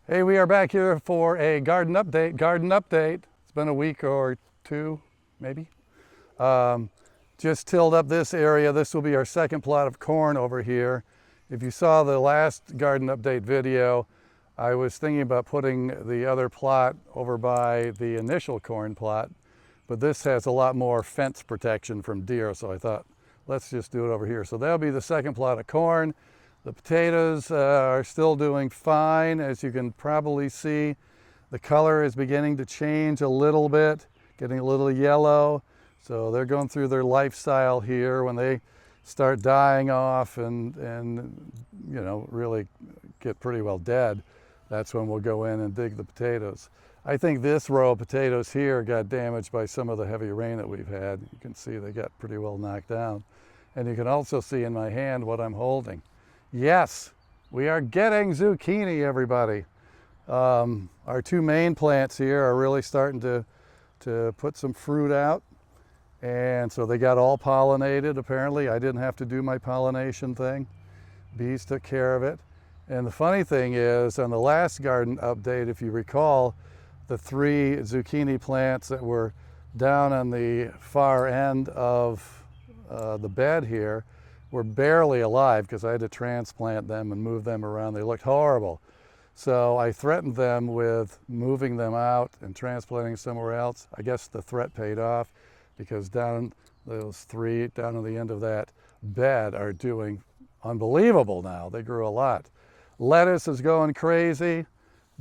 Hey, we are back here for a garden update. It's been a week or two, maybe. Just tilled up this area. This will be our second plot of corn over here. If you saw the last garden update video, I was thinking about putting the other plot over by the initial corn plot, but this has a lot more fence protection from deer, so I thought, let's just do it over here. So that'll be the second plot of corn. The potatoes are still doing fine. As you can probably see, the color is beginning to change a little bit, getting a little yellow. So they're going through their lifestyle here. When they start dying off and you know, really get pretty well dead, that's when we'll go in and dig the potatoes. I think this row of potatoes here got damaged by some of the heavy rain that we've had. You can see they got pretty well knocked down. And you can also see in my hand what I'm holding. Yes, we are getting zucchini, everybody. Our two main plants here are really starting to put some fruit out. And so they got all pollinated, apparently. I didn't have to do my pollination thing. Bees took care of it. And the funny thing is, on the last garden update, if you recall, the 3 zucchini plants that were down on the far end of the bed here were barely alive because I had to transplant them and move them around. They looked horrible. So I threatened them with moving them out and transplanting somewhere else. I guess the threat paid off because down those 3 down on the end of that bed are doing unbelievable now. They grew a lot. Lettuce is going crazy.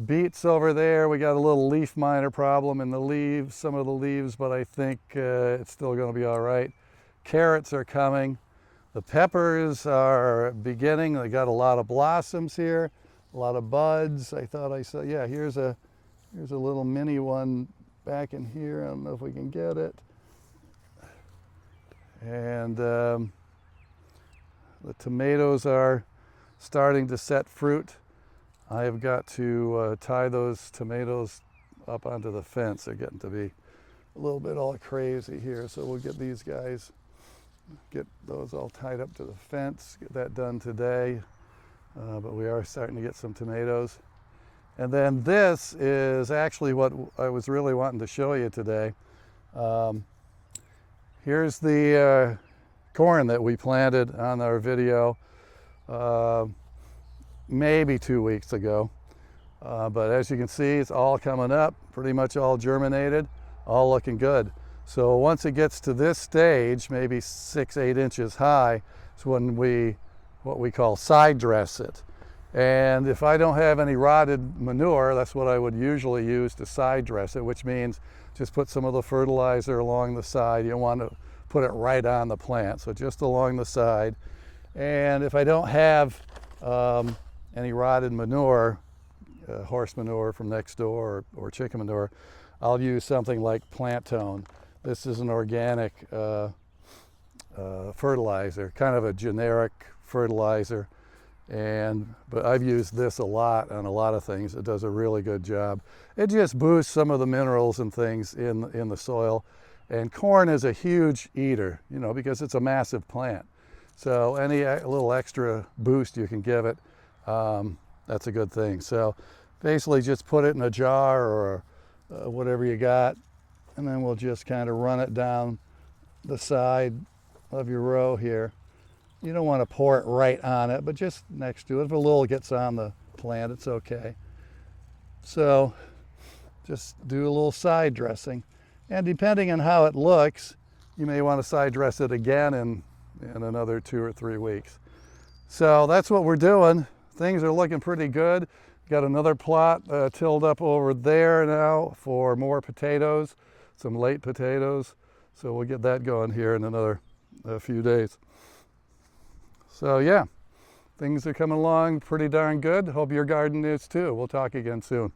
Beets over there, we got a little leaf miner problem in the leaves, some of the leaves, but I think it's still going to be all right. Carrots are coming. The peppers are beginning. They got a lot of blossoms here, a lot of buds. I thought I saw, yeah, here's a little mini one back in here. I don't know if we can get it. And the tomatoes are starting to set fruit. I have got to tie those tomatoes up onto the fence. They're getting to be a little bit all crazy here, so we'll get these guys, get those all tied up to the fence, get that done today. But we are starting to get some tomatoes. And then this is actually what I was really wanting to show you today. Here's the corn that we planted on our video maybe 2 weeks ago. But as you can see, it's all coming up, pretty much all germinated, all looking good. So once it gets to this stage, maybe 6-8 inches high, is when what we call side dress it. And if I don't have any rotted manure, that's what I would usually use to side dress it, which means just put some of the fertilizer along the side. You don't want to put it right on the plant, so just along the side. And if I don't have any rotted manure, horse manure from next door or chicken manure, I'll use something like plant tone. This is an organic fertilizer, kind of a generic fertilizer, but I've used this a lot on a lot of things. It does a really good job. It just boosts some of the minerals and things in the soil. And corn is a huge eater, you know, because it's a massive plant. So any little extra boost you can give it, that's a good thing. So basically just put it in a jar or whatever you got, and then we'll just kind of run it down the side of your row here. You don't want to pour it right on it, but just next to it. If a little gets on the plant, it's okay. So just do a little side dressing. And depending on how it looks, you may want to side dress it again in another 2 or 3 weeks. So that's what we're doing. Things are looking pretty good. Got another plot tilled up over there now for more potatoes, some late potatoes. So we'll get that going here in another few days. So yeah, things are coming along pretty darn good. Hope your garden is too. We'll talk again soon.